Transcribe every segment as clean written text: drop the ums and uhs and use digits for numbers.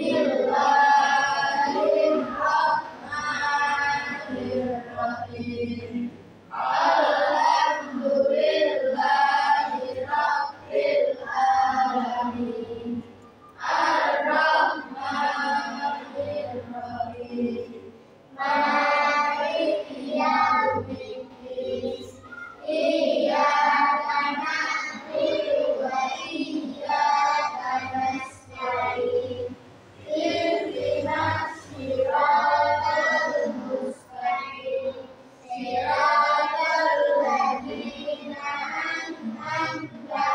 Bismillahirrahmanirrahim. Alhamdulillahirabbil alamin. Ar-Rahmanir-Rahim. Maliki yaumiddin. Iyyaka na'budu wa iyyaka nasta'in. Ihdinas siratal mustaqim. Siratal ladzina an'amta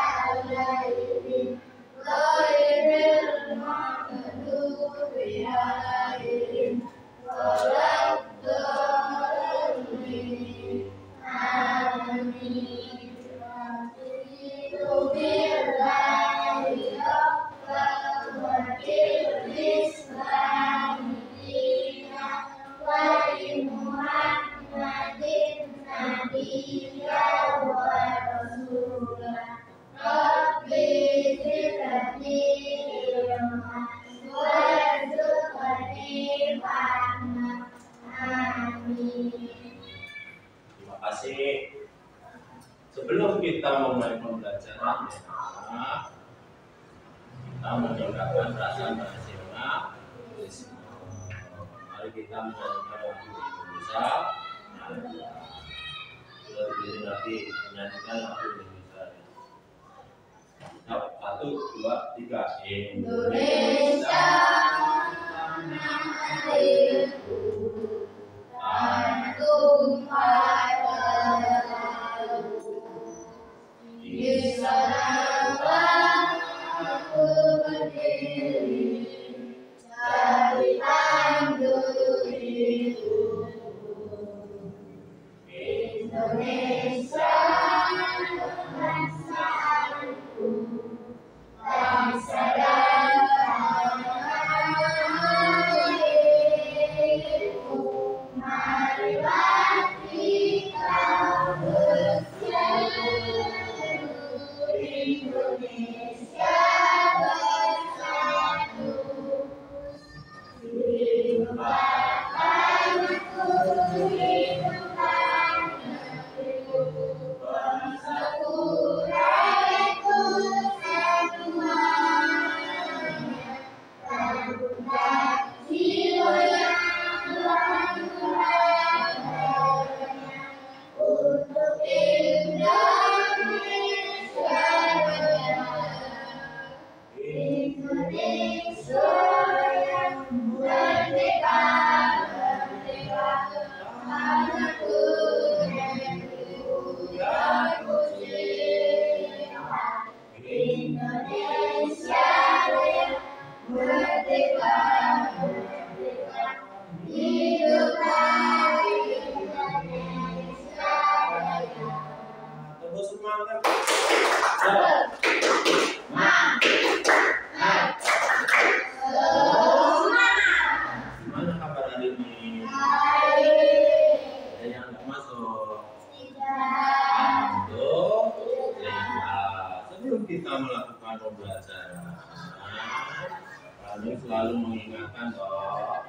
'alaihim ghairil maghdubi 'alaihim waladdallin. Amin. Raditu billahi rabban wa bil islami dinan wa bi Muhammadin nabiyyan wa rasulan. Rabbi zidni ilman warzuqni fahman. Amin. Terima kasih. Sebelum kita memulai pembelajaran, kita meningkatkan rasa nasionalisme. Mari kita menyanyikan lagu Indonesia. Sudah begini nanti menyanyikan lagu Indonesia. 1, 2, 3. Indonesia tanah airku, tanah tumpah darahku. Di sanalah aku berdiri, jadi tanggul hidupku. Indonesia bangsaku, bangsa dan tanah airku. Marilah kita bersatu, Indonesia bersatu. Hiduplah tanahku, hiduplah negeriku, bangsaku, rakyatku semuanya. Tanggungan jiwa yang berangkat untuk Indonesia Raya. Indonesia yang merdeka, merdeka, tanahku, negeriku yang ku cinta. Indonesia Raya, merdeka, merdeka, hiduplah Indonesia Raya. Terus semangat. Gimana kabar hari ini? Ada yang nggak masuk? Alhamdulillah. Sebelum kita melakukan pembelajaran, kami selalu mengingatkan bahwa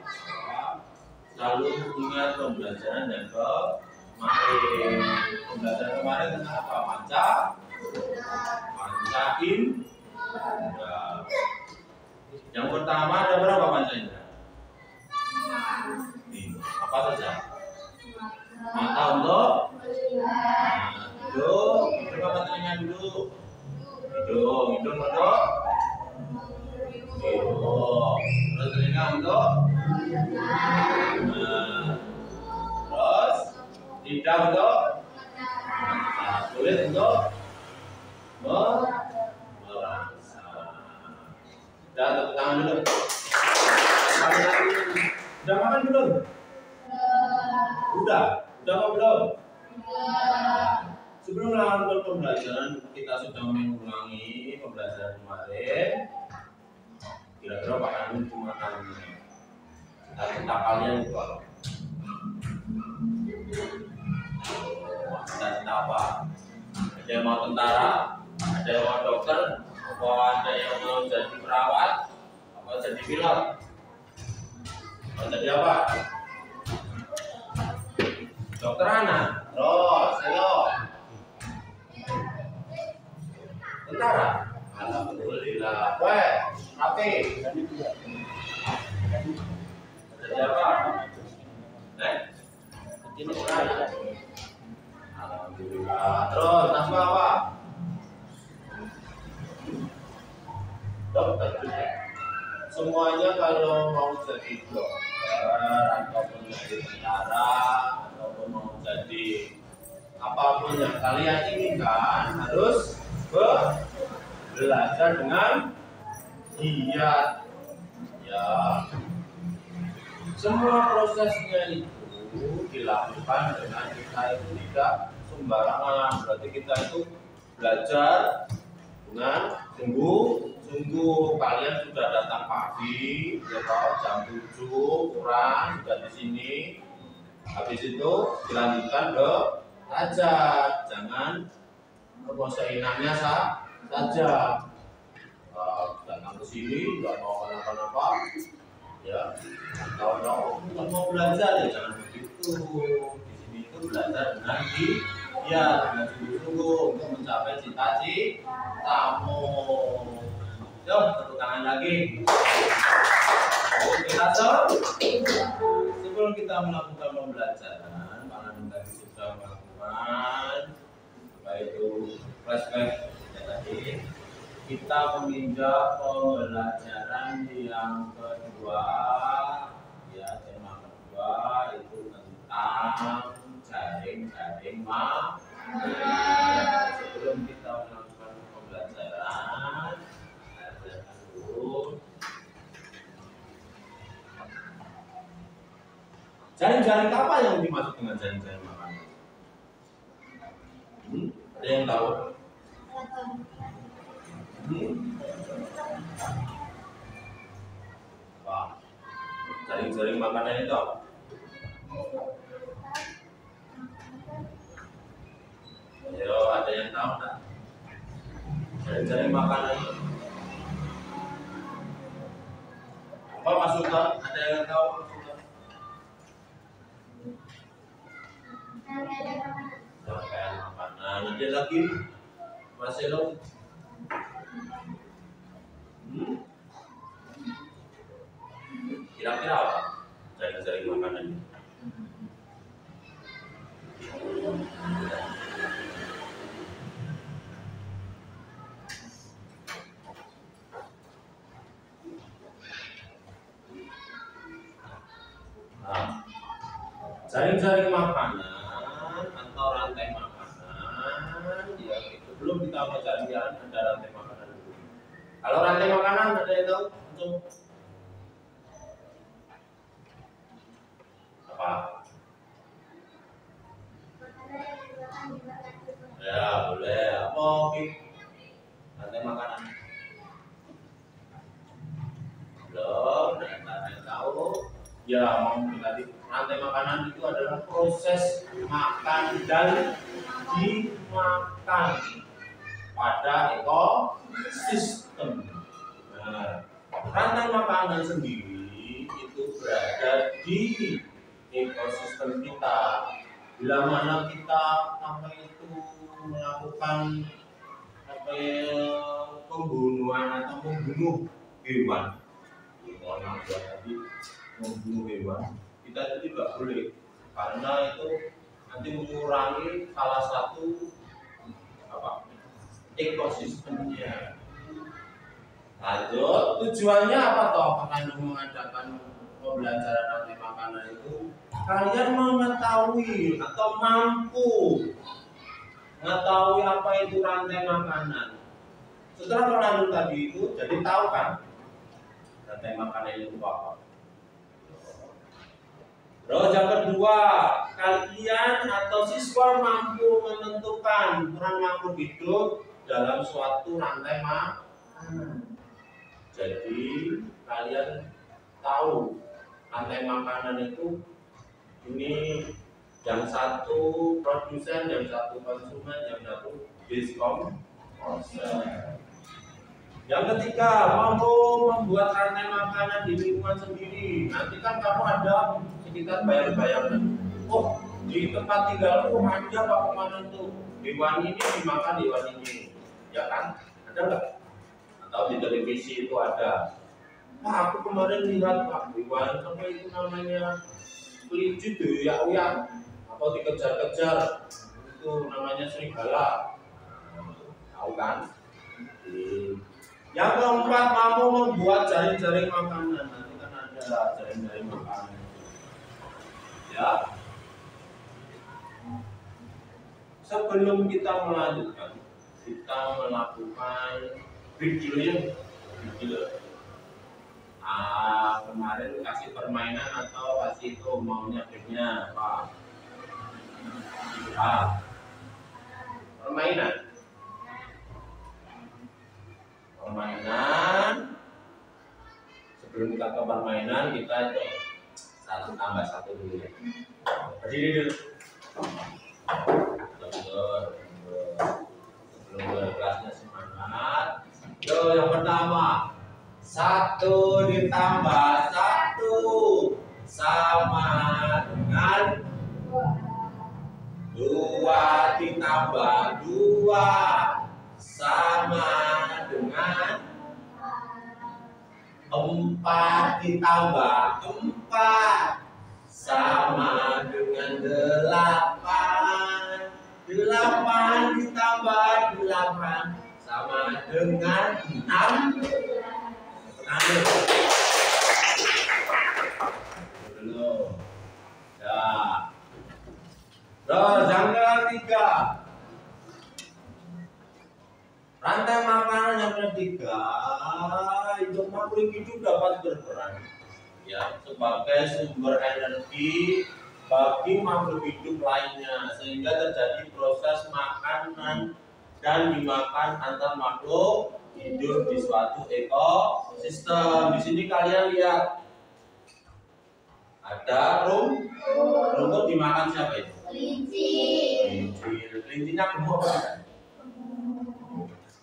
selalu ingat pembelajaran dan kemarin. Pembelajaran kemarin tentang apa? Panca indera. Yang pertama ada berapa panca indera? 5. Apa saja? Mata untuk hidung. Berapa telinga dulu? Hidung untuk hidung. Terus telinga untuk terus lidah untuk kulit untuk merasa. Udah, tepuk tangan dulu. Udah makan belum? Udah apa belum? Sebelum melakukan pembelajaran, kita sudah mengulangi pembelajaran kemarin. Kira-kira Pak Kandung cuma tanya. Kita kalian itu apa? Cita-cita apa? Ada yang mau tentara, ada yang mau dokter, ada yang mau jadi perawat, apa Mau jadi pilot? Mau jadi apa? Dokter anak? Terus, ayo. Tentara? Alhamdulillah. Weh, rapi. Jadi apa? Ini orang. Alhamdulillah. Terus, nasib apa? Dokter juga. Semuanya kalau mau jadi dokter ataupun jadi tentara ataupun mau jadi apapun yang kalian inginkan harus belajar dengan giat. Ya, semua prosesnya itu dilakukan dengan kita itu tidak sembarangan. Berarti kita itu belajar dengan sungguh kalian sudah datang pagi, ya jam 7 kurang sudah di sini. Habis itu dilanjutkan ke hajat, jangan seinangnya saja. Datang ke sini nggak mau kenapa-napa, ya. Kalau nggak mau belajar ya jangan begitu. Di sini itu belajar dengan dengan sungguh-sungguh untuk mencapai cita-citamu. Yuk, tepuk tangan lagi. Kita sebelum kita melakukan pembelajaran, kalian tadi sudah melakukan yaitu flashback ya tadi. Kita meninjau pembelajaran yang kedua, ya tema kedua itu tentang jaring-jaring magnet. Sebelum kita melakukan pembelajaran, jaring-jaring apa yang dimaksud dengan jaring-jaring makanan? Ada yang tahu? Wah, jaring-jaring makanan itu apa? Ayo, ada yang tahu tak? Jaring-jaring makanan itu apa maksudnya? Ada yang tahu maksudnya? Rangkaian makanan. Ada lagi? Masih lo? Kira-kira apa jaring-jaring makanan ini? Nah, jaring-jaring makanan atau rantai makanan, ya itu belum kita pelajari ada rantai makanan dulu. Kalau rantai makanan ada yang tahu? Apa? Ya boleh. Apa rantai makanan? Belum. Ada yang tahu? Ya mau tadi rantai makanan itu adalah proses makan dan dimakan pada ekosistem. Nah, rantai makanan sendiri itu berada di ekosistem kita. Bila mana kita melakukan pembunuhan atau membunuh hewan, orang tua tadi membunuh hewan, kita itu tidak boleh karena itu nanti mengurangi salah satu ekosistemnya. Lanjut, tujuannya apa toh kalian mengadakan pembelajaran rantai makanan itu? Kalian mengetahui atau mampu mengetahui apa itu rantai makanan. Setelah kalian tadi itu, jadi tahu kan rantai makanan itu apa? Terus yang kedua, kalian atau siswa mampu menentukan peran makhluk hidup dalam suatu rantai makanan. Jadi kalian tahu rantai makanan itu ini yang satu produsen, yang satu konsumen, yang satu diskon. Yang ketiga, mampu membuat rantai makanan di lingkungan sendiri. Nanti kan kamu ada sekitar bayang-bayangan. Oh, di tempat tinggalku ada Pak kemarin tuh hewan ini dimakan hewan ini, ya kan? Ada nggak? Atau di televisi itu ada. Pak, aku kemarin lihat Pak hewan apa itu namanya kelinci tuh ya, atau dikejar-kejar itu namanya serigala. Tahu kan? Yang keempat, mampu membuat jaring-jaring makanan. Nanti kan ada jaring-jaring makanan. Ya. Sebelum kita melanjutkan, kita melakukan video. Kemarin kasih permainan atau kasih itu maunya gamenya apa? Permainan. Sebelum kita ke permainan, kita itu tambah satu dulu. Berdiri dulu. Sebelum kelasnya semangat. Yo, yang pertama, 1 ditambah 1 sama dengan 2 ditambah 2 sama dengan 4 ditambah 4 sama dengan 8. 8 ditambah 8 sama dengan 6. Belum. Ya. Terus yang ketiga, rantai makanan yang ketiga, hidup makhluk hidup dapat berperan ya sebagai sumber energi bagi makhluk hidup lainnya, sehingga terjadi proses makanan dan dimakan antar makhluk hidup di suatu ekosistem. Di sini kalian lihat ada rumput dimakan siapa itu? Kelinci. Kelincinya gemuk apa tidak?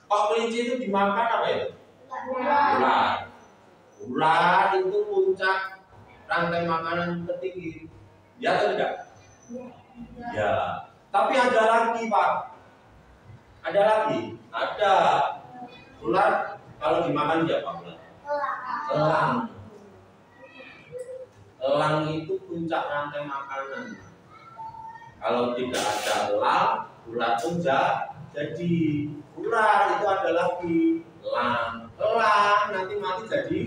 Kok kelinci itu dimakan apa itu? Ular. Ular itu puncak rantai makanan tertinggi. Ya atau tidak? Ya. Tapi ada lagi Pak. Ada lagi. Ada. Ular kalau dimakan siapa? Elang. Elang itu puncak rantai makanan. Kalau tidak ada elang, ular pun jadi. Ular itu ada lagi. Elang nanti mati jadi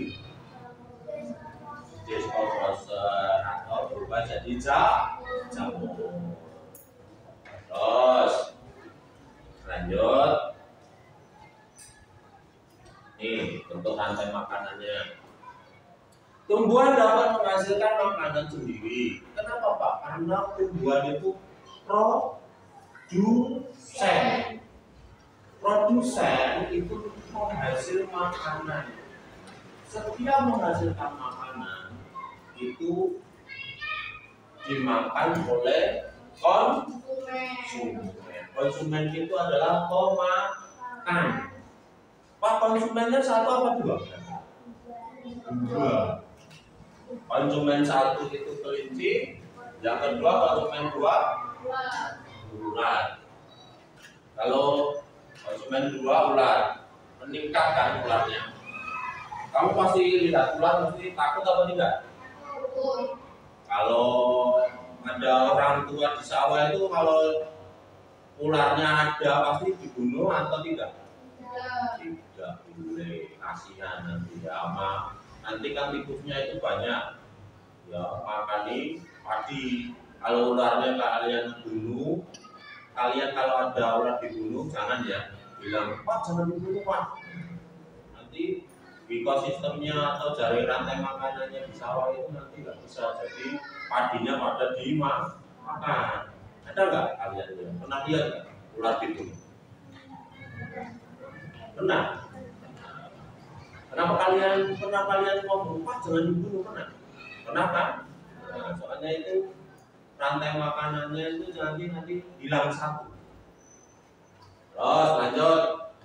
disposal atau berubah jadi jamur. Terus lanjut. Nih bentuk rantai makanannya. Tumbuhan dapat menghasilkan makanan sendiri. Kenapa Pak? Karena tumbuhan itu produsen. Produsen itu menghasil makanan. Setiap menghasilkan makanan itu dimakan oleh konsumen. Konsumen itu adalah pemakan. Pak, konsumennya satu apa dua? Dua. Konsumen satu itu kelinci, yang kedua konsumen dua ular. Kalau konsumen dua ular, meningkatkan ularnya. Kamu pasti lihat ular, pasti takut apa tidak? Kalau ada orang tua di sawah itu, kalau ularnya ada pasti dibunuh atau tidak? Tidak boleh, kasihan nanti ya. Nanti kan tikusnya itu banyak ya, makani padi. Kalau ularnya kalian bunuh, kalian kalau ada ular dibunuh jangan ya bilang Pak jangan dibunuh Pak, nanti ekosistemnya atau jaring rantai makanannya di sawah itu nanti nggak bisa, jadi padinya pada dimakan. Ada nggak kalian ya? Pernah lihat nggak ular dibunuh? Pernah? Kenapa kalian ngomong Pak jangan dibunuh? Pernah kan? Nah, soalnya itu rantai makanannya itu nanti hilang satu. Terus lanjut.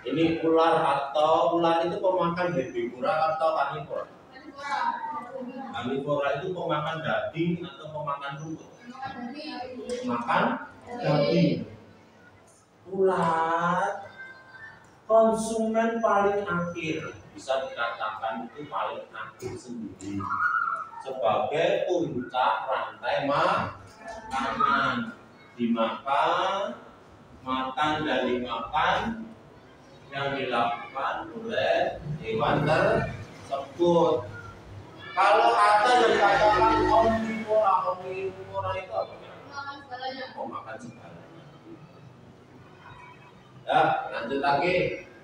Ini ular itu pemakan herbivora atau karnivora? Karnivora itu pemakan daging atau pemakan rumput? Makan daging. Ular konsumen paling akhir, bisa dikatakan itu paling akhir sendiri sebagai puncak rantai makanan. Dimakan, makan dan dimakan yang dilakukan oleh hewan tersebut. Kalau ada yang dikatakan omnivora itu apa? Oh, makan segalanya. Ya, lanjut lagi.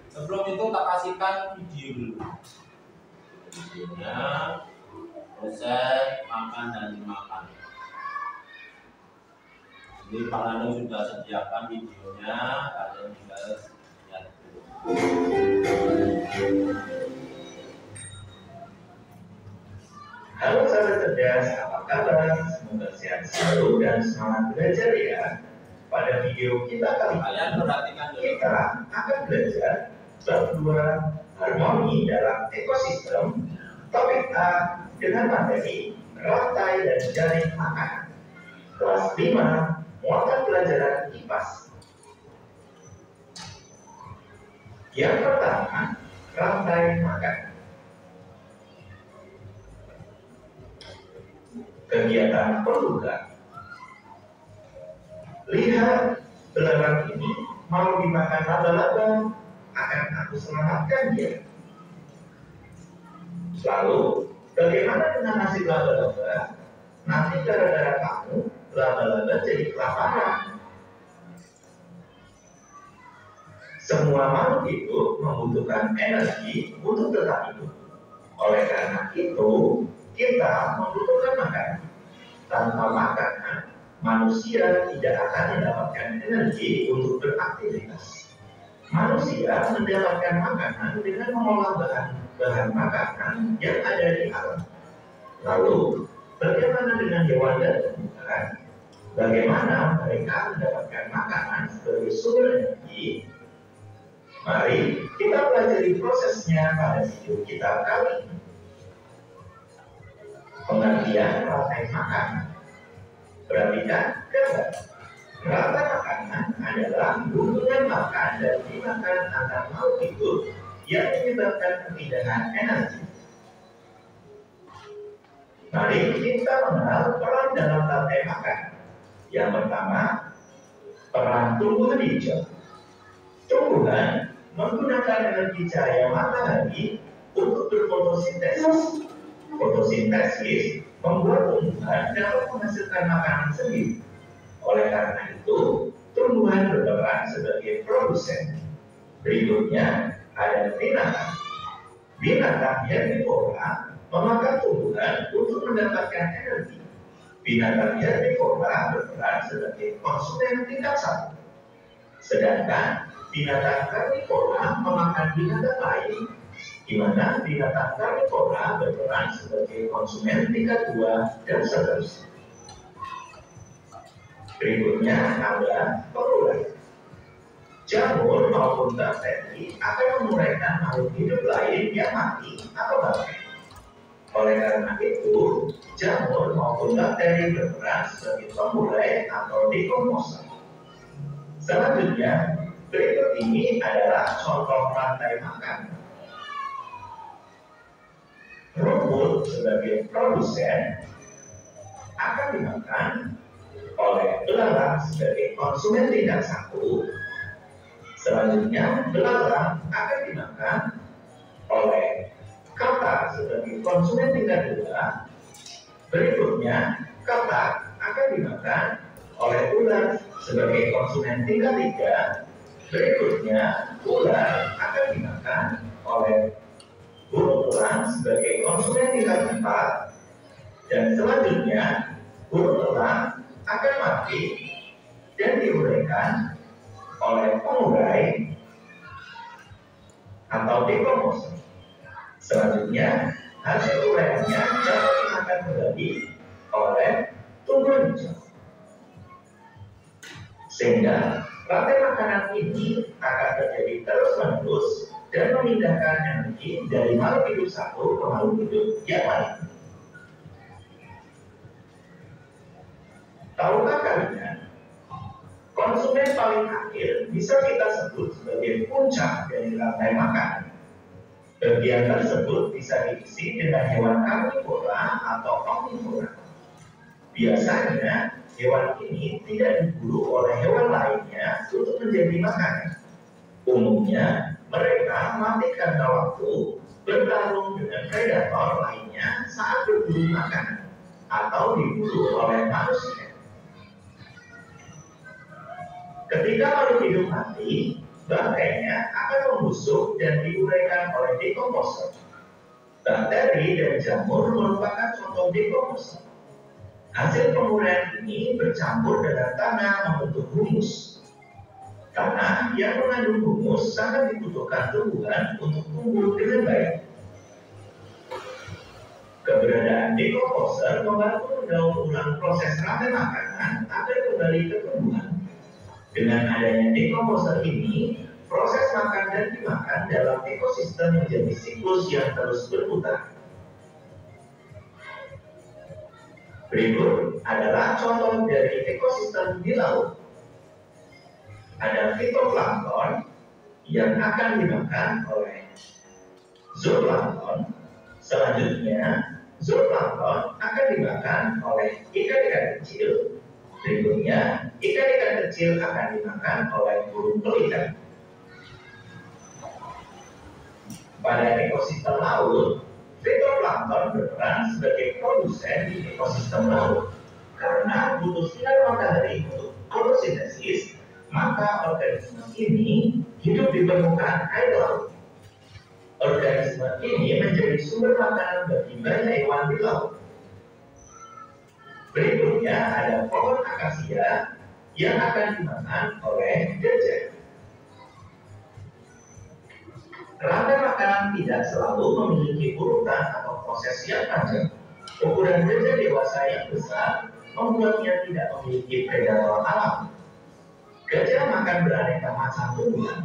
Sebelum itu tak kasihkan video dulu. Videonya proses makan dan dimakan. Jadi Pak Lano sudah sediakan videonya, kalian tinggal lihat dulu. Halo sahabat cerdas, apa kabar? Semoga sehat selalu dan semangat belajar ya. Pada video kita kali ini, kita akan belajar bab 2 harmoni dalam ekosistem, topik A dengan materi rantai dan jaring makanan. Kelas 5, muatan pelajaran IPAS. Yang pertama, rantai makanan. Kegiatan perlukan. Lihat, belalang ini mau dimakan laba-laba, akan aku selamatkan dia. Lalu, bagaimana dengan nasib laba-laba? Nanti gara-gara kamu, laba-laba jadi kelaparan. Semua makhluk hidup membutuhkan energi untuk tetap hidup. Oleh karena itu, kita membutuhkan makanan. Tanpa makanan, manusia tidak akan mendapatkan energi untuk beraktivitas. Manusia mendapatkan makanan dengan mengolah bahan makanan yang ada di alam. Lalu, bagaimana dengan hewan dan tumbuhan? Bagaimana mereka mendapatkan makanan sebagai sumber energi? Mari kita pelajari prosesnya pada video kita kali ini. Pengertian rantai makanan. Perhatikan gambar. Rantai makanan adalah hubungan makan dan dimakan antar makhluk hidup yang menyebabkan perpindahan energi. Mari kita mengenal peran dalam rantai makanan. Yang pertama, peran tumbuhan hijau. Tumbuhan menggunakan energi cahaya matahari untuk berfotosintesis. Fotosintesis membuat tumbuhan dapat menghasilkan makanan sendiri. Oleh karena itu, tumbuhan berperan sebagai produsen. Berikutnya ada binatang. Binatang herbivora memakan tumbuhan untuk mendapatkan energi. Binatang herbivora berperan sebagai konsumen tingkat 1. Sedangkan binatang karnivora memakan binatang lain, di mana binatang karnivora berperan sebagai konsumen tingkat 2 dan seterusnya. Berikutnya ada pengurai. Jamur maupun bakteri akan menguraikan makhluk hidup lain yang mati atau bangkai. Oleh karena itu, jamur maupun bakteri berperan sebagai pengurai atau dekomposer. Selanjutnya, berikut ini adalah contoh rantai makanan. Rumput sebagai produsen akan dimakan oleh belalang sebagai konsumen tingkat 1. Selanjutnya, belalang akan dimakan oleh katak sebagai konsumen tingkat 2. Berikutnya, katak akan dimakan oleh ular sebagai konsumen tingkat 3. Berikutnya, ular akan dimakan oleh burung elang sebagai konsumen tingkat 4, dan selanjutnya burung elang akan mati dan diuraikan oleh pengurai atau dekomposer. Selanjutnya, hasil uraiannya dapat dimakan kembali oleh tumbuhan hijau. Sehingga Rantai makanan ini akan terjadi terus-menerus dan memindahkan energi dari makhluk hidup satu ke makhluk hidup yang lain. Tahukah kalian, konsumen paling akhir bisa kita sebut sebagai puncak dari rantai makanan. Bagian tersebut bisa diisi dengan hewan karnivora atau omnivora. Biasanya, hewan ini tidak diburu oleh hewan lainnya untuk menjadi makanan. Umumnya, mereka mati karena waktu bertarung dengan predator lainnya saat berburu makanan atau diburu oleh manusia. Ketika makhluk hidup mati, bangkainya akan membusuk dan diuraikan oleh dekomposer. Bakteri dan jamur merupakan contoh dekomposer. Hasil penguraian ini bercampur dengan tanah membentuk humus. Tanah yang mengandung humus sangat dibutuhkan tumbuhan untuk tumbuh dengan baik. Keberadaan dekomposer membantu mendaur ulang proses rantai makanan agar kembali ke tumbuhan. Dengan adanya dekomposer ini, proses makan dan dimakan dalam ekosistem menjadi siklus yang terus berputar. Berikut adalah contoh dari ekosistem di laut. Ada fitoplankton yang akan dimakan oleh zooplankton. Selanjutnya, zooplankton akan dimakan oleh ikan-ikan kecil. Berikutnya, ikan-ikan kecil akan dimakan oleh burung pelikan. Pada ekosistem laut, fitoplankton berperan sebagai produsen di ekosistem laut. Karena butuh sinar matahari untuk fotosintesis, maka organisme ini hidup di permukaan air laut. Organisme ini menjadi sumber makanan bagi banyak hewan di laut. Berikutnya ada pohon akasia yang akan dimakan oleh gajah. Rantai makanan tidak selalu memiliki urutan atau proses yang panjang. Ukuran gajah dewasa yang besar membuatnya tidak memiliki predator alam. Gajah makan beraneka macam tumbuhan.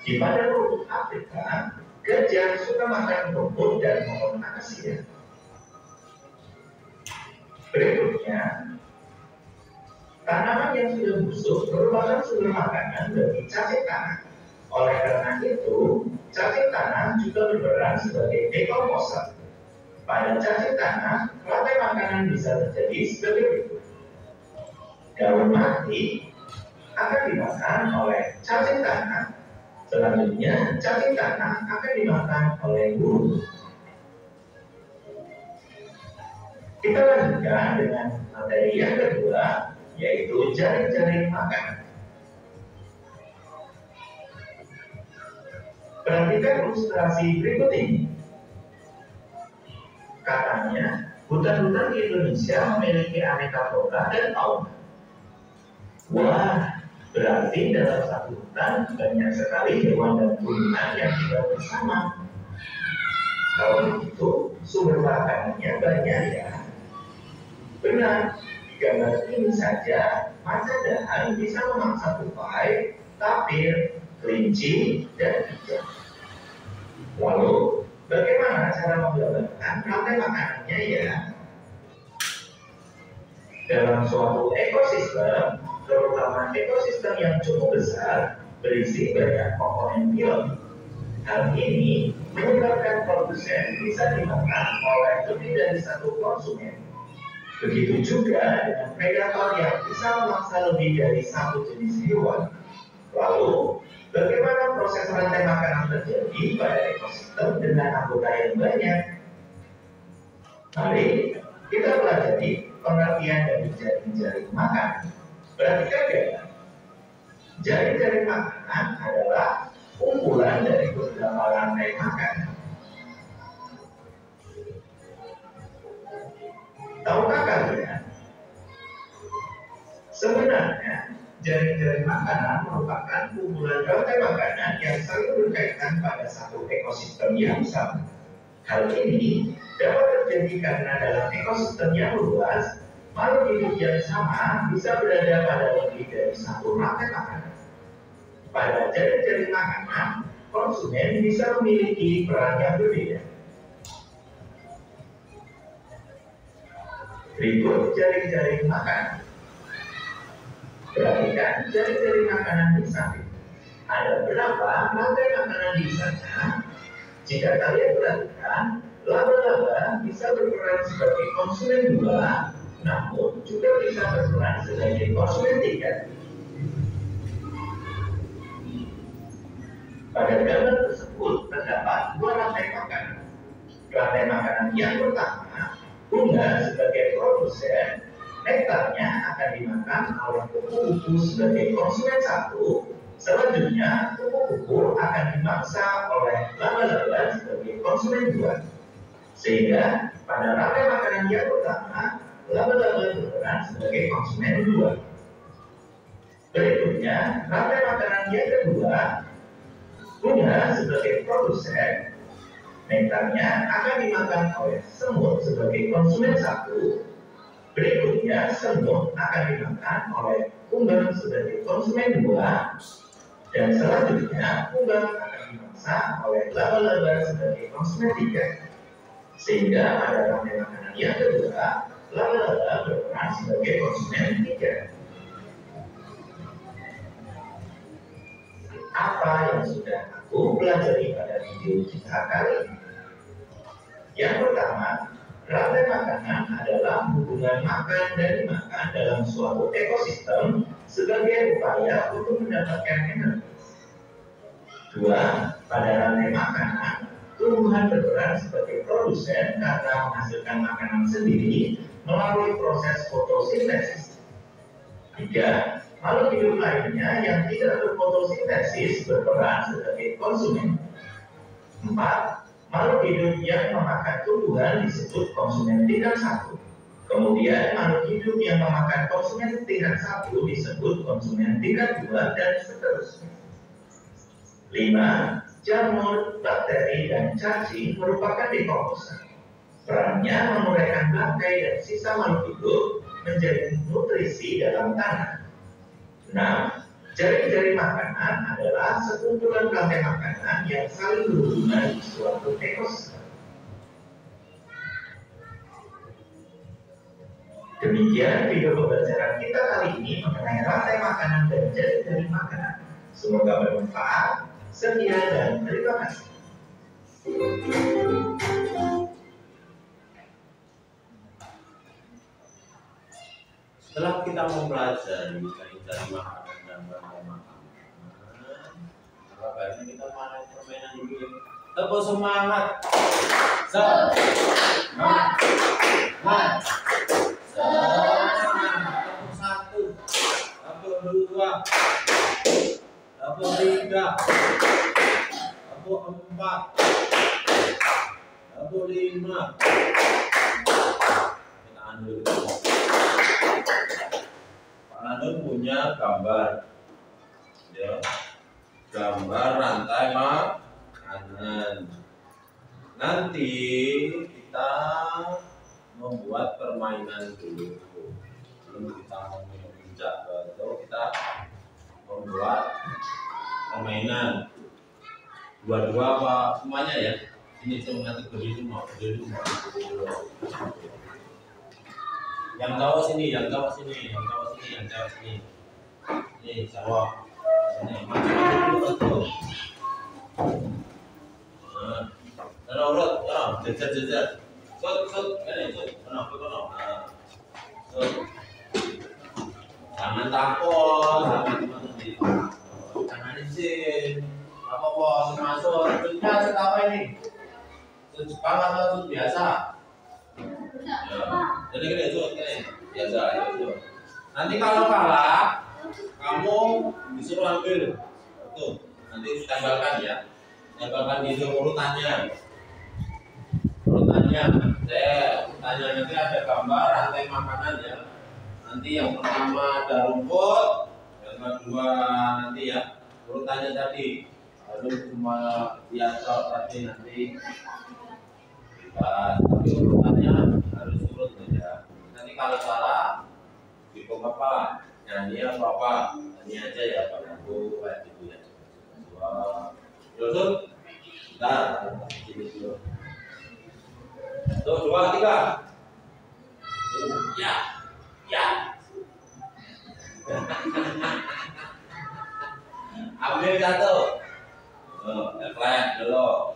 Di padang rumput Afrika, gajah suka makan rumput dan pohon akasia. Berikutnya, tanaman yang sudah busuk merupakan sumber makanan bagi cacing tanah. Oleh karena itu, cacing tanah juga berperan sebagai dekomposer. Pada cacing tanah, rantai makanan bisa terjadi sebagai berikut. Daun mati akan dimakan oleh cacing tanah. Selanjutnya, cacing tanah akan dimakan oleh burung. Kita lanjutkan dengan materi yang kedua, yaitu jaring-jaring makanan. Perhatikan ilustrasi berikut ini. Katanya, hutan-hutan di Indonesia memiliki aneka flora dan fauna. Wah, berarti dalam satu hutan banyak sekali hewan dan tumbuhan yang tinggal bersama. Kalau begitu, sumber makanannya banyak ya. Benar, di gambar ini saja, macan dahan bisa memangsa tupai, tapir, kelinci, dan ikan. Lalu, bagaimana cara menggambarkan rantai makanannya ya? Dalam suatu ekosistem, terutama ekosistem yang cukup besar, berisi banyak komponen biologi. Hal ini menyebabkan produsen bisa dimakan oleh lebih dari satu konsumen. Begitu juga dengan predator yang bisa memangsa lebih dari satu jenis hewan. Lalu, bagaimana proses rantai makanan terjadi pada ekosistem dengan anggota yang banyak? Mari kita pelajari pengertian dari jaring-jaring makanan. Perhatikan ya, jaring-jaring makanan adalah kumpulan dari beberapa rantai makanan. Tahukah kalian? Sebenarnya, jaring-jaring makanan merupakan kumpulan rantai makanan yang saling berkaitan pada satu ekosistem yang sama. Hal ini dapat terjadi karena dalam ekosistem yang luas, makhluk hidup yang sama bisa berada pada lebih dari satu rantai makanan. pada jaring-jaring makanan, konsumen bisa memiliki peran yang berbeda. Berikut jaring-jaring makanan. Perhatikan jaring-jaring makanan di samping. Ada berapa rantai makanan di sana? Jika kalian perhatikan, laba-laba bisa berperan sebagai konsumen 2, namun juga bisa berperan sebagai konsumen 3. Pada gambar tersebut terdapat 2 rantai makanan. Rantai makanan yang pertama, bunga sebagai produsen, nektarnya akan dimakan oleh kupu-kupu sebagai konsumen 1. Selanjutnya, kupu-kupu akan dimangsa oleh laba-laba sebagai konsumen 2. Sehingga pada rantai makanan yang pertama, laba-laba berperan sebagai konsumen 2. Berikutnya, rantai makanan yang kedua, bunga sebagai produsen, nektarnya akan dimakan oleh semut sebagai konsumen 1. Berikutnya, semut akan dimakan oleh kumbang sebagai konsumen 2. Dan selanjutnya, kumbang akan dimangsa oleh laba-laba sebagai konsumen 3. Sehingga pada rantai makanan yang kedua, laba-laba berperan sebagai konsumen 3. Apa yang sudah aku pelajari pada video kita kali ini? Yang pertama, rantai makanan adalah hubungan makan dan dimakan dalam suatu ekosistem sebagai upaya untuk mendapatkan energi. 2. Pada rantai makanan, tumbuhan berperan sebagai produsen karena menghasilkan makanan sendiri melalui proses fotosintesis. 3. Makhluk hidup lainnya yang tidak berfotosintesis berperan sebagai konsumen. 4. Makhluk hidup yang memakan tumbuhan disebut konsumen tingkat 1. Kemudian makhluk hidup yang memakan konsumen tingkat 1 disebut konsumen tingkat 2 dan seterusnya. 5. Jamur, bakteri, dan cacing merupakan dekomposer. Perannya menguraikan bangkai dan sisa makhluk hidup menjadi nutrisi dalam tanah. 6. Jaring-jaring makanan adalah sekumpulan rantai makanan yang saling berhubungan di suatu ekosistem. Demikian video pembelajaran kita kali ini mengenai rantai makanan dan jaring-jaring makanan. Semoga bermanfaat. Sekian dan terima kasih. Setelah kita mempelajari jaring-jaring makanan dan rantai makanan, maka baiknya kita main permainan dulu ya. Tepuk semangat. Semangat. Semangat. Tepuk 1. Tepuk 2. Tepuk 3. Tepuk 4. Tepuk 5. Kita ambil dulu. Pak Nandun punya gambar, ya, gambar rantai makanan. Nanti kita membuat permainan dulu. Sebelum kita menginjak batu, kita membuat permainan. Dua-dua apa semuanya ya? Ini cuma kategori semua. Yang cowok sini, yang cowok sini, yang cowok sini, yang cewek sini. Ini cowok. Ini macam-macam tuh. Nah, urut, jejer. Sud, ini sud, kono. Jangan takut, jangan izin. Apa-apa, masuk. Sudnya sud apa ini? Sud Jepang atau sud biasa? Ya. Jadi gini, biasa ya. Nanti kalau kalah, kamu disuruh ambil. Tuh, nanti ditambahkan ya. Tambahkan di urutannya. Saya tanya nanti ada gambar rantai makanan ya. Nanti yang pertama ada rumput, yang kedua nanti ya urutannya tadi. Lalu cuma biasa tadi nanti. Tapi urutannya harus urut ya. Nanti kalau salah, hukum apa? nyanyi apa nyanyi aja ya Pak Aku kayak gitu ya. Terus bentar ini dulu. Tuh 2, 3. Ya, ya. Ambil satu. Klep dulu.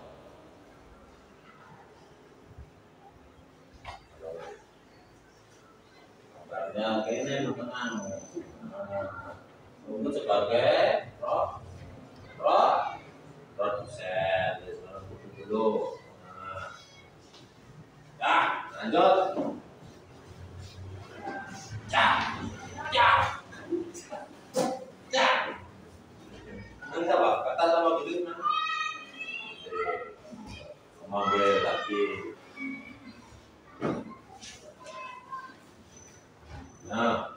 Kabarnya kayaknya menang. Untuk sebagai produsen, dulu. Nah, lanjut. Enggak Pak, kata sama gitu kan. Mengambil lagi. Nah.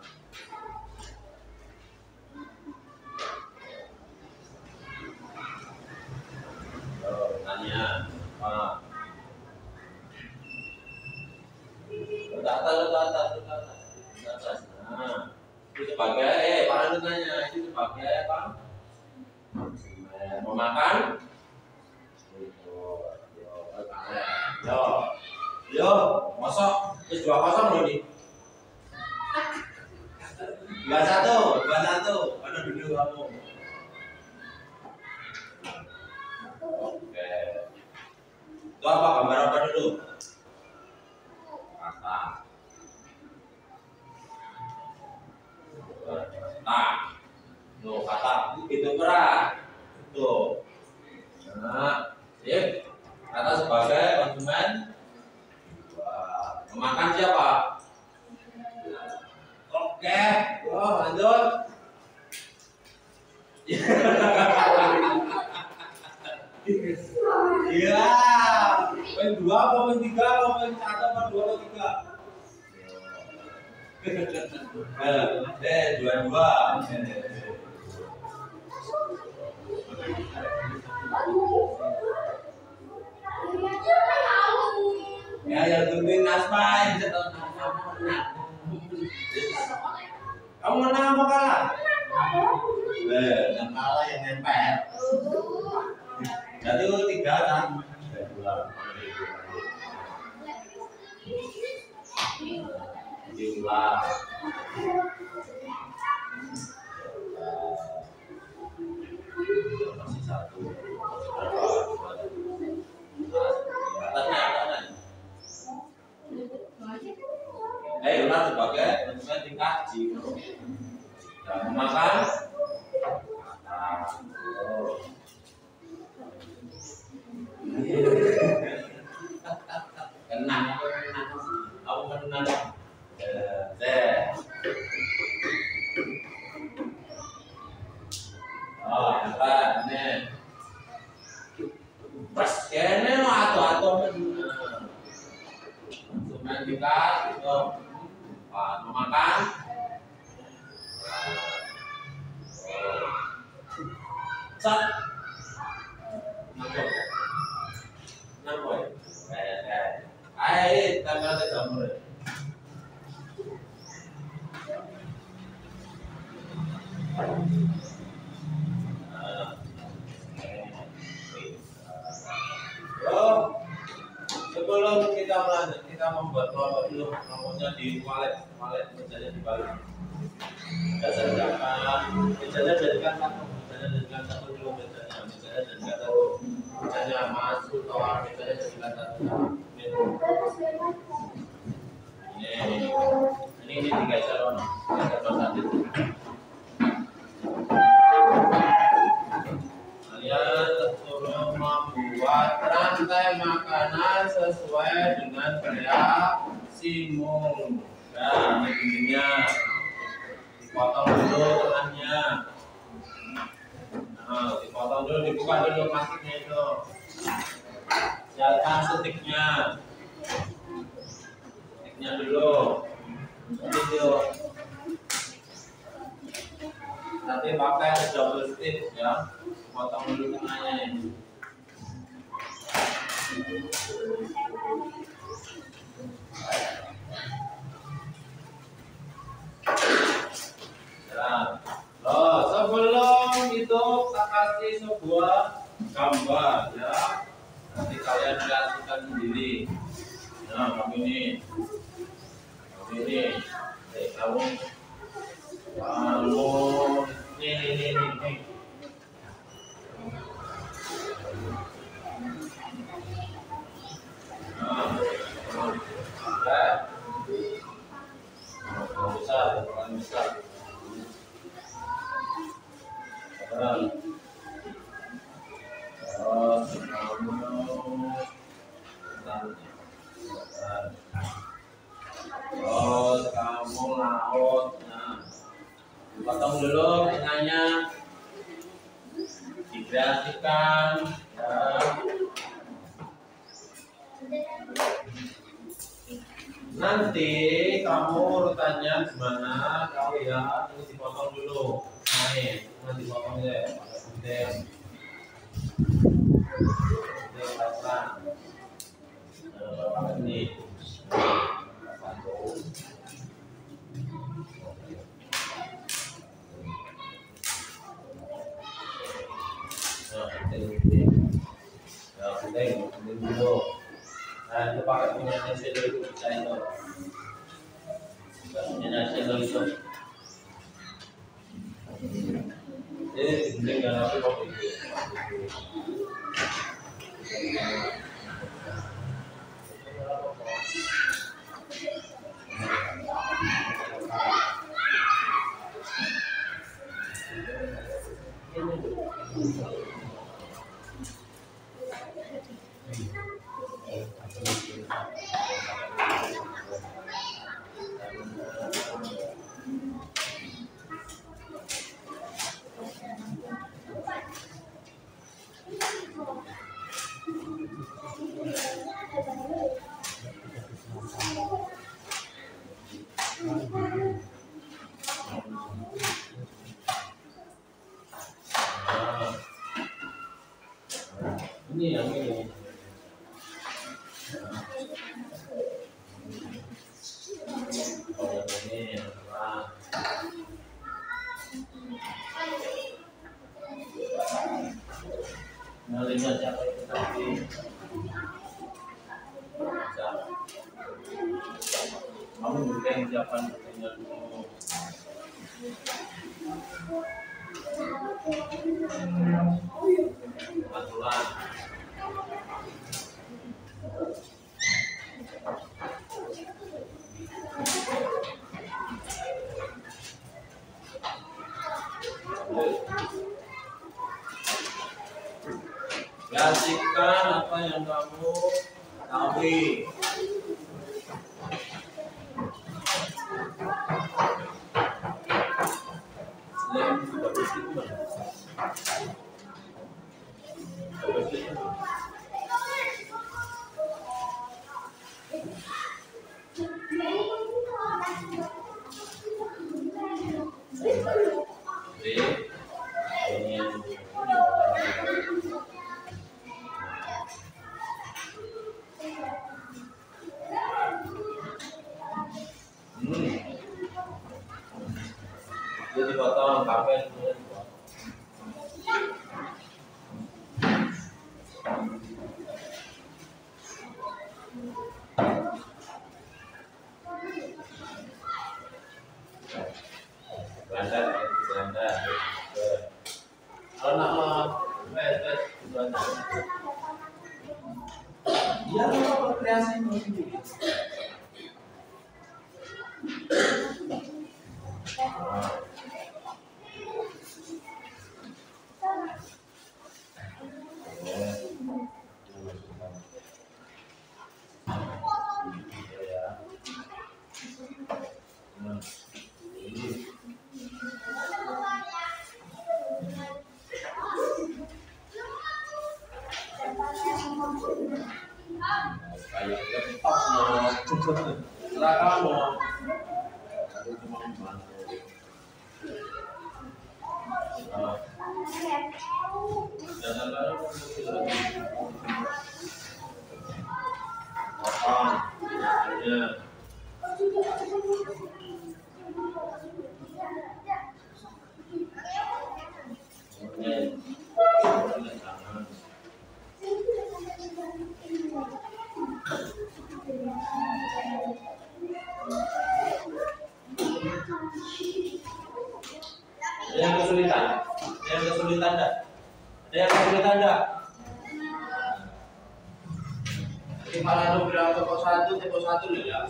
Tanya apa? Ke atas. Nah, itu sebagai Pak Anu tanya, itu sebagai apa? Memakan. Yo, masuk. Terus 2-0 loh nih. 2-1. Mana dulu kamu? Oke. Itu apa gambar apa dulu? Kata. Nah, tuh kata itu berat. Tuh. Nah, sip. Kata sebagai konsumen. Memakan siapa? Oke. Lanjut. Iya. Poin 2 apa poin 3 apa poin 1 apa 2 atau 3? 22. Ya tungguin Naspai. Kamu menang apa kalah? Yang kalah yang nempel. Jadi 3 kan? 2. Jumlah. Masih 1. Ular sebagai konsumen dikaji. Dan memakan. Kenang. Aku menang. Ini. Pas kene no atau konsumen dikaji itu. Memakan. Sat. Nampak. Ayo, tambah ke jamur. Sebelum kita melanjut, kita membuat kelompok dulu, nomornya di walet mejanya dibalik. Dasar mejanya jadikan satu dulu mejanya jadikan satu. Mejanya masuk toa, mejanya jadikan satu. Ini digeser on, satu. Kalian suruh membuat rantai makanan sesuai dengan gaya simul. Nah, ini ininya dipotong dulu tengahnya. Nah, dipotong dulu, dibuka dulu plastiknya itu. Siapkan stiknya dulu. Itu. Nanti pakai double stick ya. Potong dulu tengahnya ini. tak kasih sebuah gambar ya. Nanti kalian kreasikan sendiri. Nah, kamu ini, kamu nih. Nah, besar. Terus kamu laut. Nah, potong dulu tengahnya, dikreasikan ya. Nanti kamu urutannya gimana? Kau ya, ini dipotong dulu. Nanti dipotong deh, pakai gunting. Ini. Gunting dulu. Nah, itu pakai punya cendol itu bisa itu. Punya cendol itu. Jadi gunting dan apa kok itu. Ini yang ini. Lihat siapa itu tadi. Kamu bukan siapa tinggal dulu. Aturan. Kreasikan apa yang kamu tahu. Selain bagus itu mana? Bagus itu. Itu dipotong kafe Belanda. Kalau nama tes Belanda. Dia mau kreasi sendiri. Kayak ketok mau setelah kamu aku cuma membantu. Jangan lalu Ada yang kesulitan? Ada yang kesulitan enggak? Ada yang kesulitan enggak? Jadi kalau bilang toko 1 loh ya.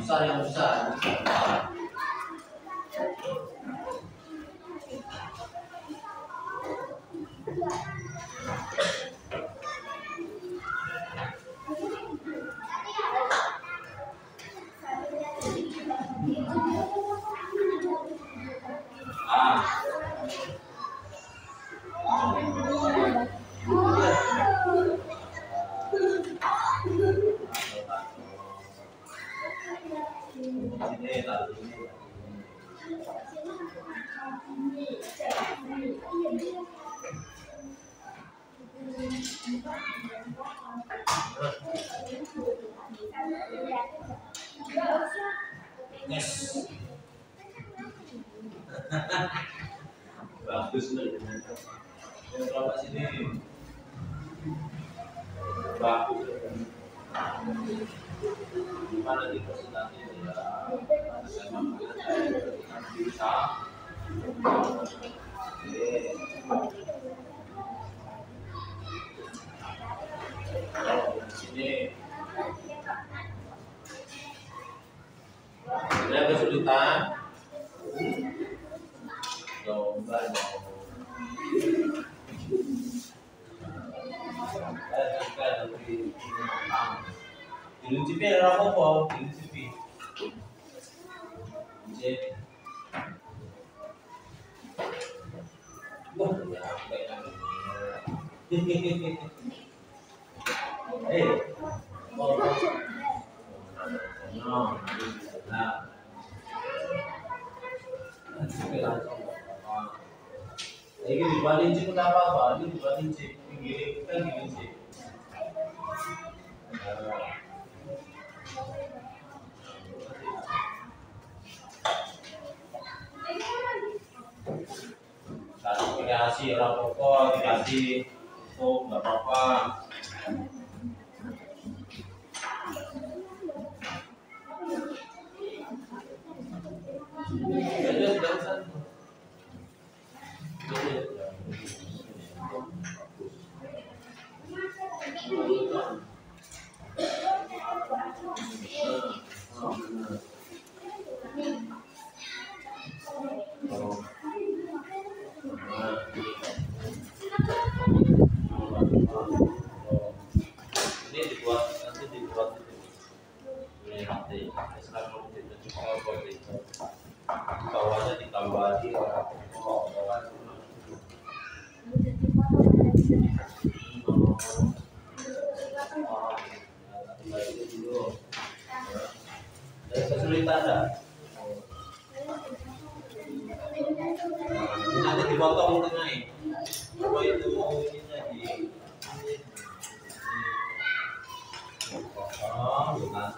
Besar yang besar. Yes. Bagus nih. Berapa sini? Bagus. Gimana di presentasi ya? Saya mampu bisa. Sini. Ada kesulitan? Coba dong. Kita lebih diluncipi ada apa? Diluncipi. Wah, ya ini dibanding cip kenapa apa? Ini dibanding cip pinggir kita gini cip. Dikasih rapoko, dikasih nggak apa-apa. nanti Islam itu juga seperti itu. Bawahnya ditambah orang orang kesulitan ada. Nanti dipotong tengah ini. Apa itu ininya di bukan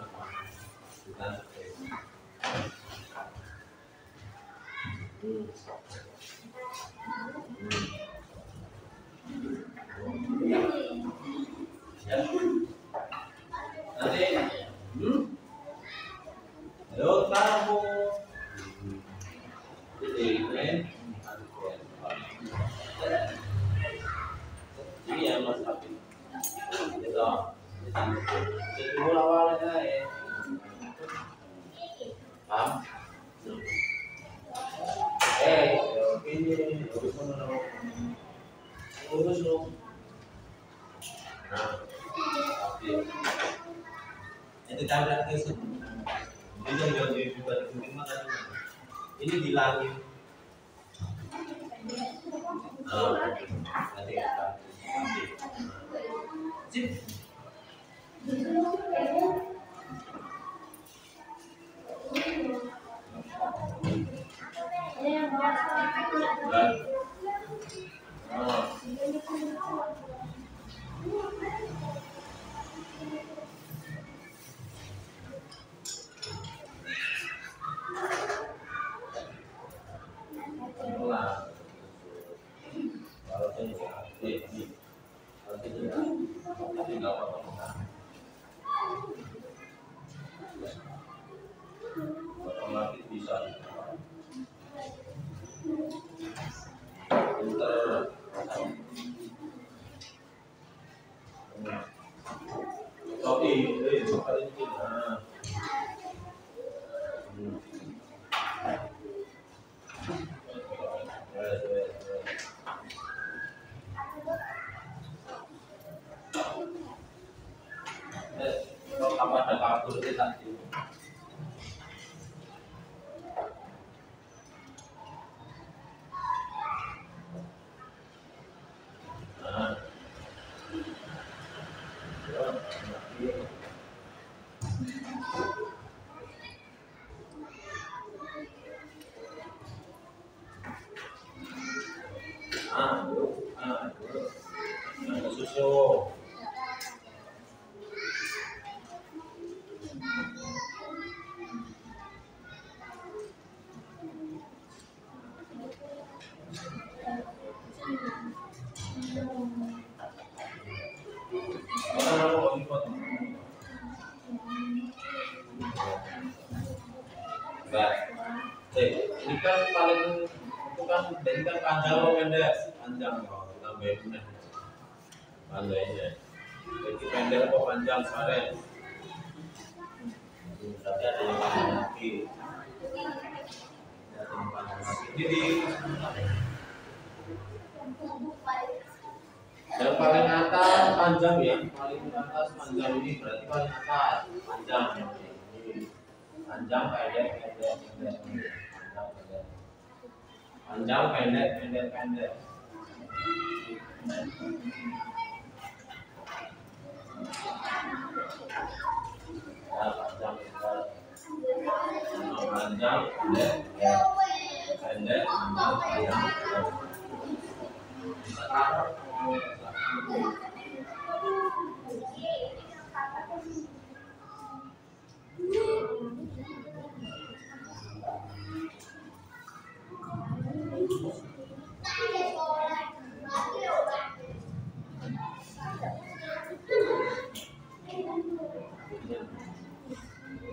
ya. Nanti halo kamu ini ya Mas Abi itu jadi awalnya ya paham ini urus lu nah itu tablet itu ini yang dibuat ini di langit nanti sip apa ada kabur di tadi. Susu. Ini kan paling itu kan dari kan panjang loh pendek panjang loh tambahin panjangnya jadi pendek apa panjang sore tapi ada yang panjang lagi ini di yang paling atas panjang ya paling atas panjang ini berarti paling atas panjang ini panjang pendek pendek pendek panjang pendek pendek pendek ya panjang panjang pendek pendek panjang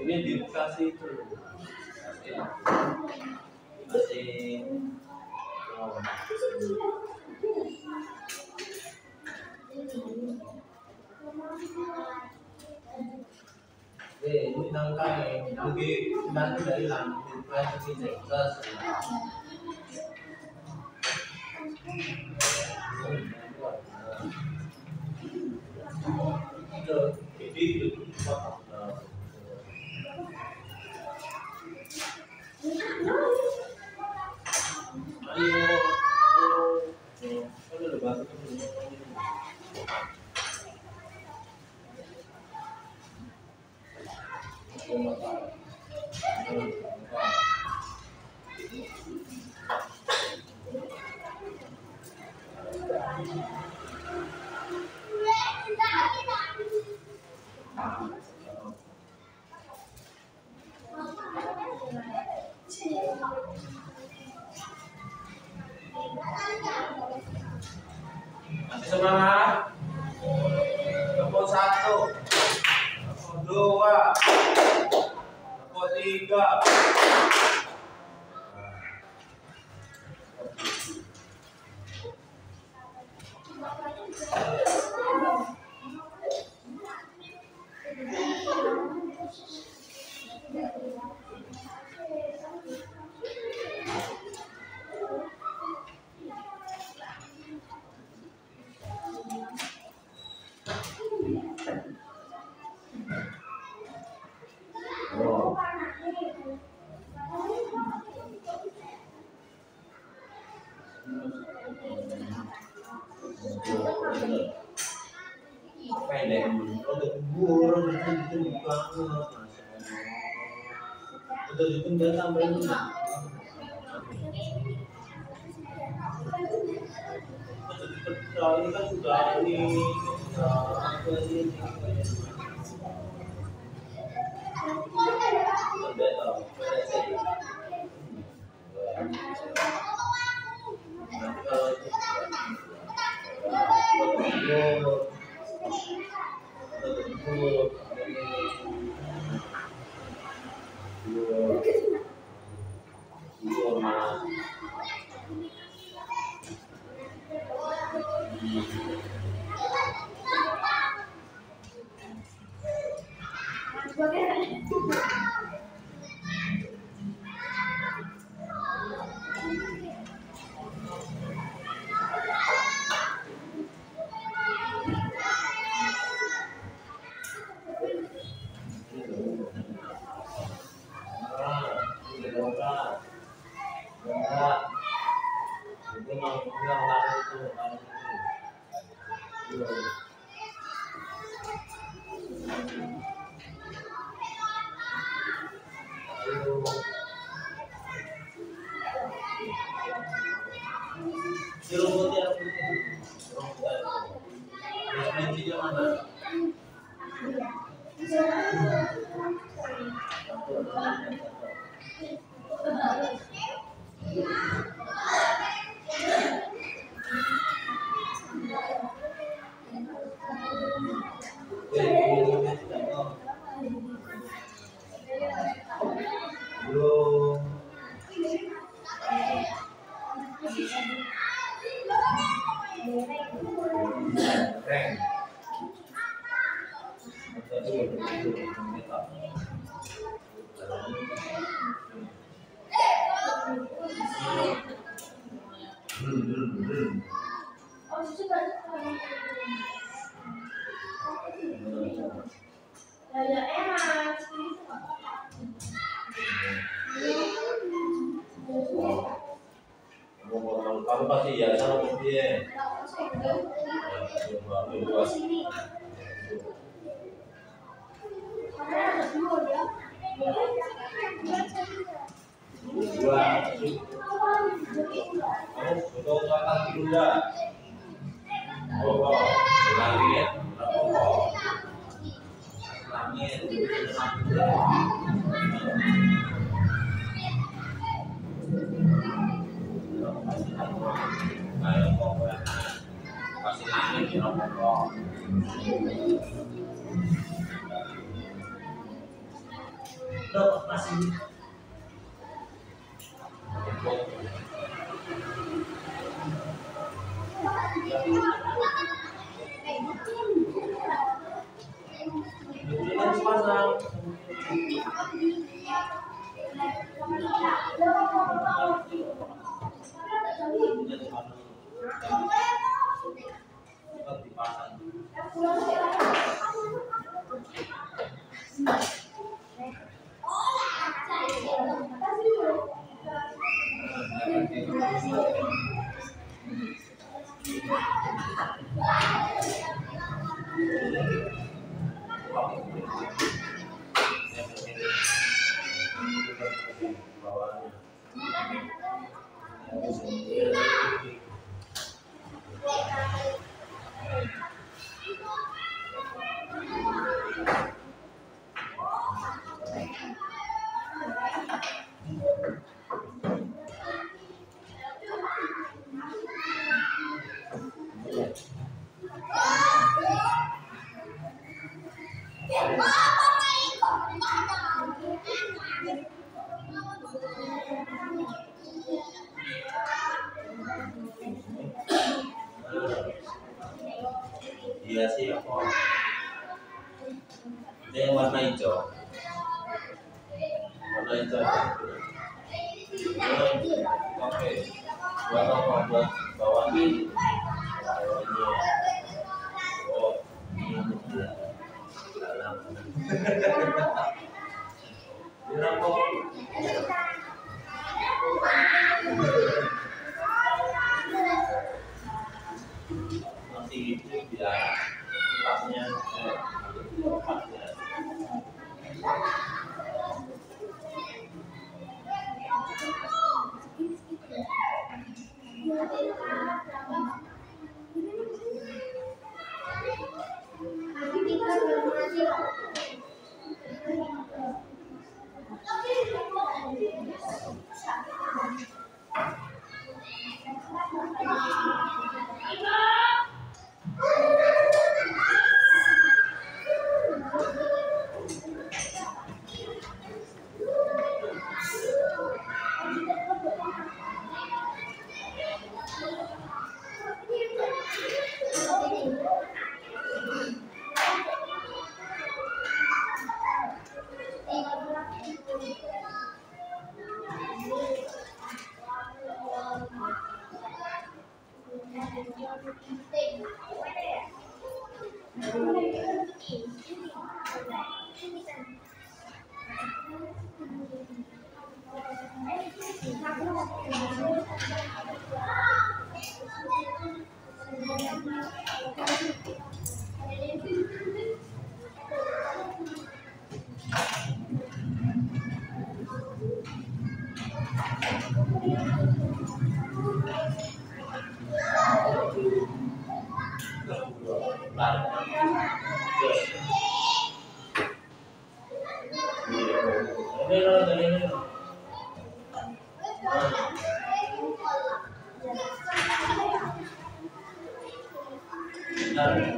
ini dikasih itu masih ini nangkai nanti dari lantai privasi Texas jadi Masih semangat? Nomor 1, nomor 2, nomor 3. Pendek, udah kubur, itu banget. Udah ditunda tambahin. Ini kan sudah ini. Kamu pasti ya sama dia. Kamu sudah usahakan dulu. Oh, langit, kasih langit di rokok. Dok, masih. Dipasang. Iya sih apa? Ini yang warna hijau. Warna hijau. Oke. Buat apa? Buat bawah ini. Bawahnya. Oh, ini dia. Dalam. Berapa? Nanti itu biar tempatnya tempatnya.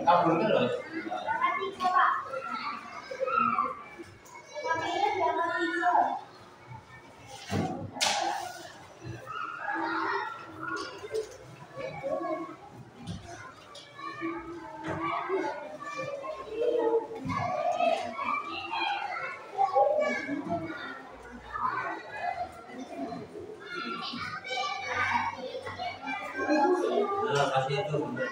Kabulkan loh. Nah, kasih itu bener.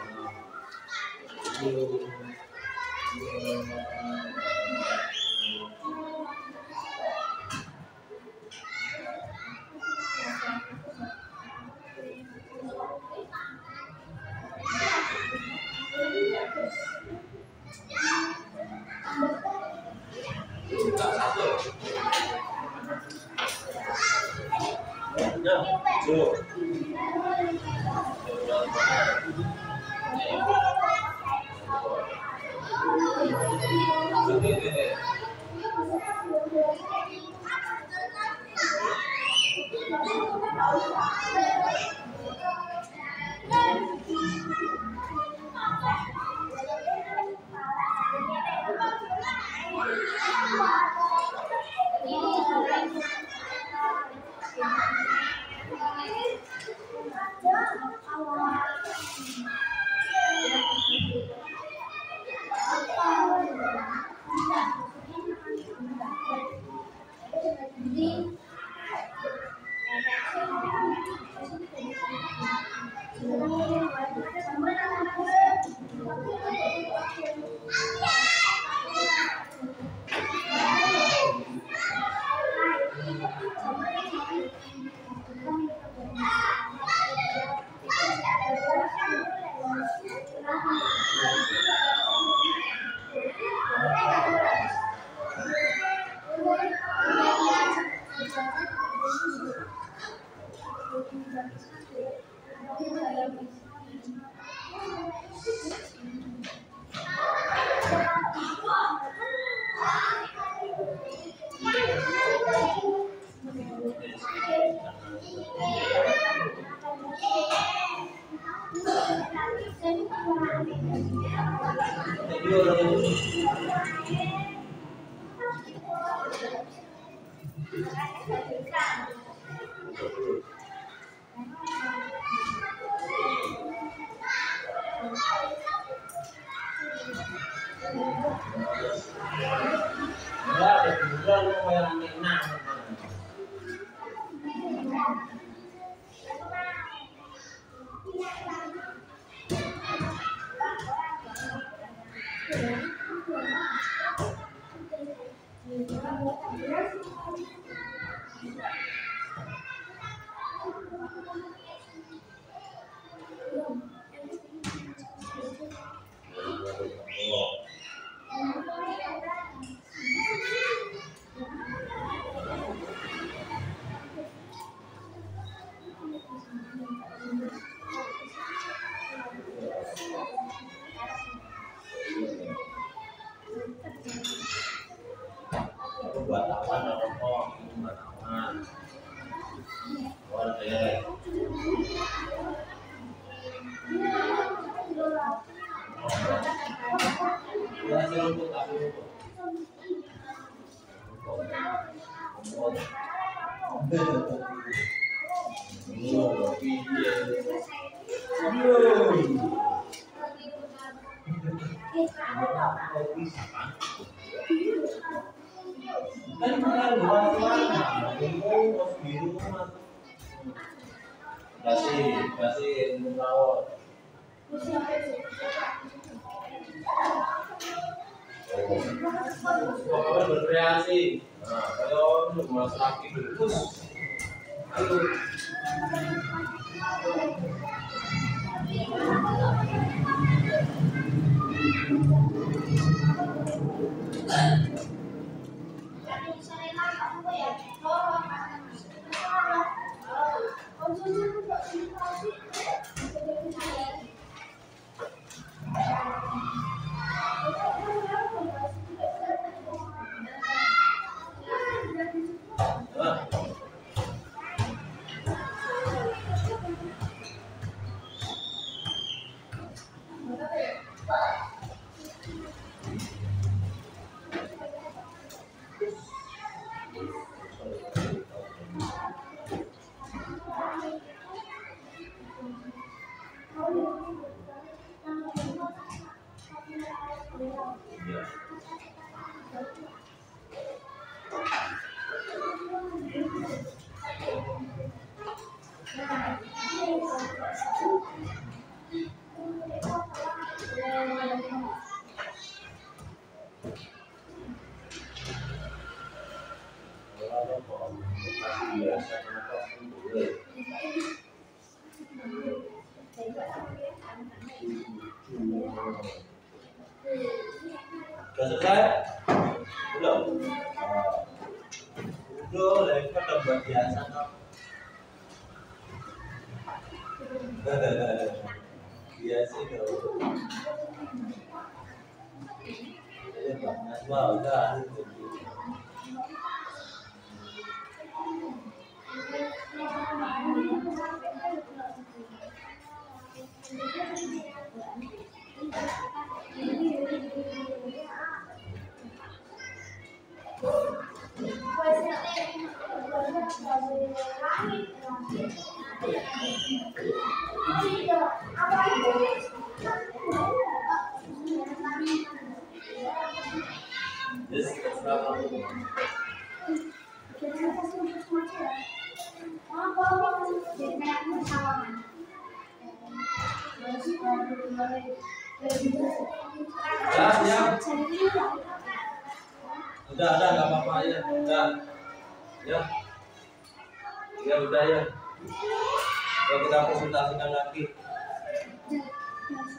Batawan atau kok itu batawan wadah ya serumput tapi kan bukan luar warna, biru kasih rawat. Pokoknya berkreasi. Nah, kalau untuk mas laki berkus, ayo. Sudah selesai? Belum? Udah, lagi kan buat biasa kok. Biasa dong. Ini banget, wah udah. Udah, nggak apa-apa ya, udah, ya udah ya, kita konsultasikan lagi,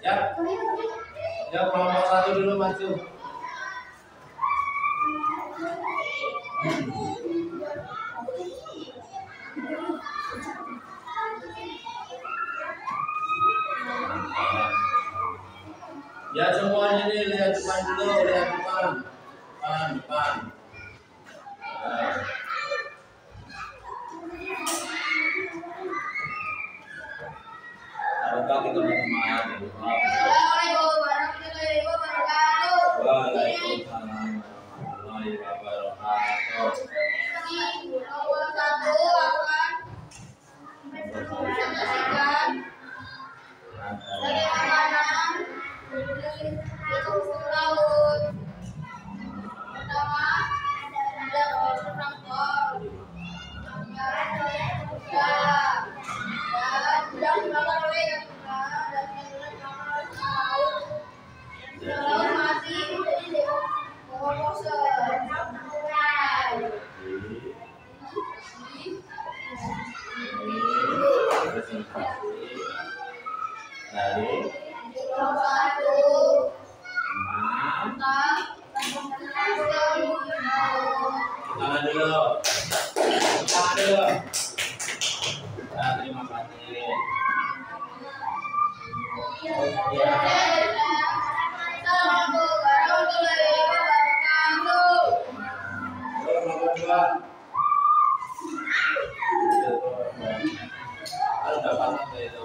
ya, kelompok satu dulu maju. Ya semuanya nih lihat depan dulu, lihat depan. Depan. Nah. Kaki teman-teman. Assalamualaikum warahmatullahi wabarakatuh. Waalaikumsalam warahmatullahi wabarakatuh. Ini nomor 1 akan presentasikan bagaimana itu laut. Pertama, ada traktor. Dan dibakar oleh dan laut masih menjadi komposer. Tangan dulu. Nah, terima kasih. Assalamualaikum warahmatullahi wabarakatuh. Nomor 2. Ada dapat apa itu?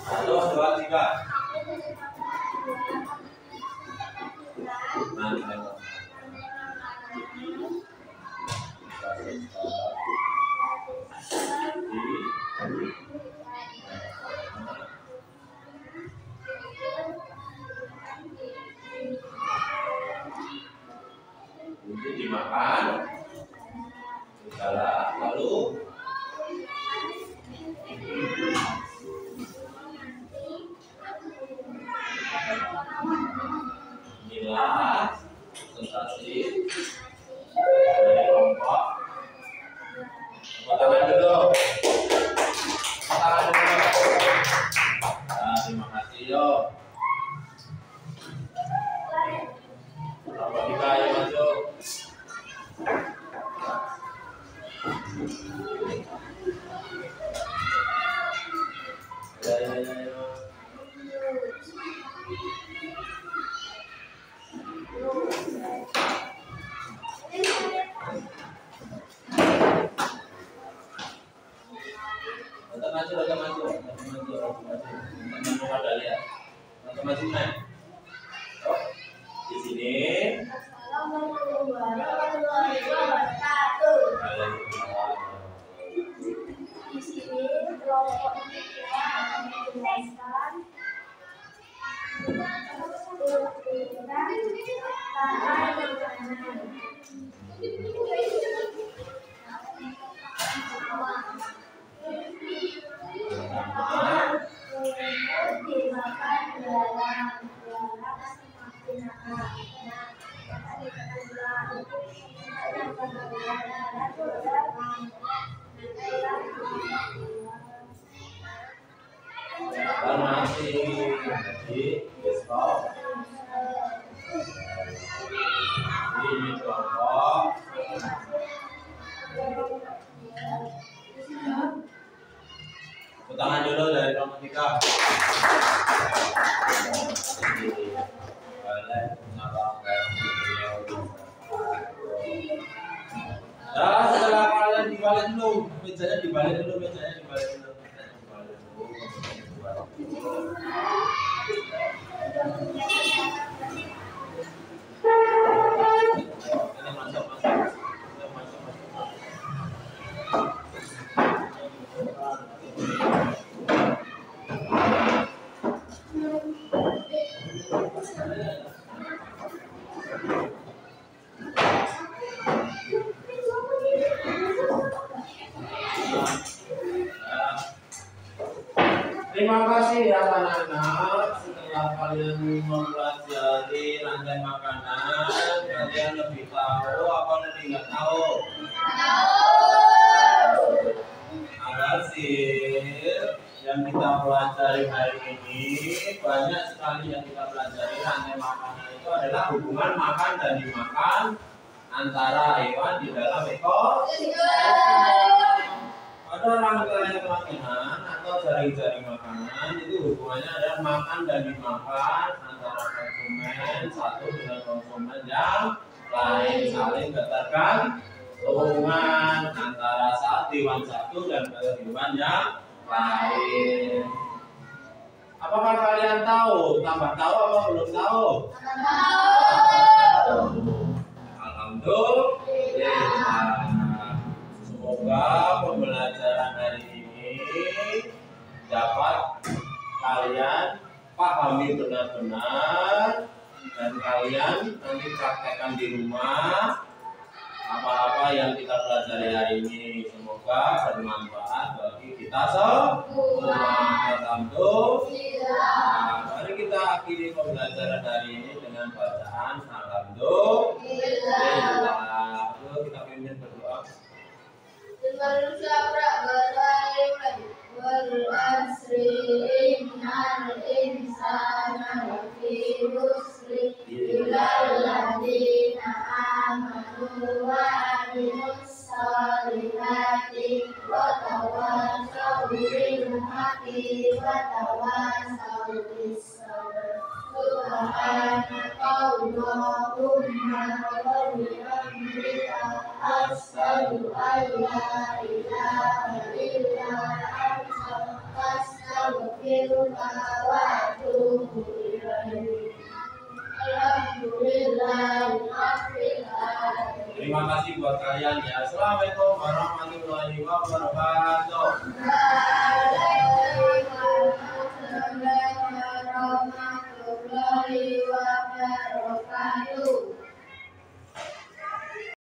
Satu, dua, tiga. Ini dimakan. Lalu inilah presentasi dari kelompok. Tangan dulu. Nah, terima kasih yo. Kelompok 3 ayo masuk. Ya. Di sini. Assalamualaikum warahmatullahi wabarakatuh. Di sini kelompok kita akan menjelaskan Di desktop. Ini kelompok. Tepuk tangan dulu dari kelompok 3. Nah, setelah kalian dibalik dulu, mejanya dibalik dulu. Terima kasih ya anak-anak. Setelah kalian mempelajari rantai makanan, kalian lebih tahu apa lebih nggak tahu? Tahu. hasil yang kita pelajari hari ini, banyak sekali yang kita pelajari. Rantai makanan itu adalah hubungan makan dan dimakan antara hewan di dalam ekosistem. Pada rangkaian makanan atau jaring-jaring makanan itu hubungannya adalah makan dan dimakan antara konsumen satu dengan konsumen yang lain, saling ketergantungan antara hewan satu dan hewan yang lain. Apakah kalian tahu? Tambah tahu apa belum tahu? Alhamdulillah. Semoga pembelajaran hari ini dapat kalian pahami benar-benar dan kalian nanti praktekkan di rumah apa-apa yang kita pelajari hari ini. Semoga bermanfaat bagi kita semua. Alhamdulillah. Mari kita akhiri pembelajaran hari ini dengan bacaan alhamdulillah. Yuk kita pimpin berdoa. Manusia berai wal asri innal insana lafi khusr illa alladziina aamanu wa 'amilus shalihati wa tawassaw bil haqqi wa tawassaw bis sabr. Subhanaka Allahumma wa bihamdika asyhadu an la ilaha illa anta astaghfiruka wa atubu ilaik. Alhamdulillahirabbil alamin. Terima kasih buat kalian ya. Assalamualaikum warahmatullahi wabarakatuh. Waalaikumsalam.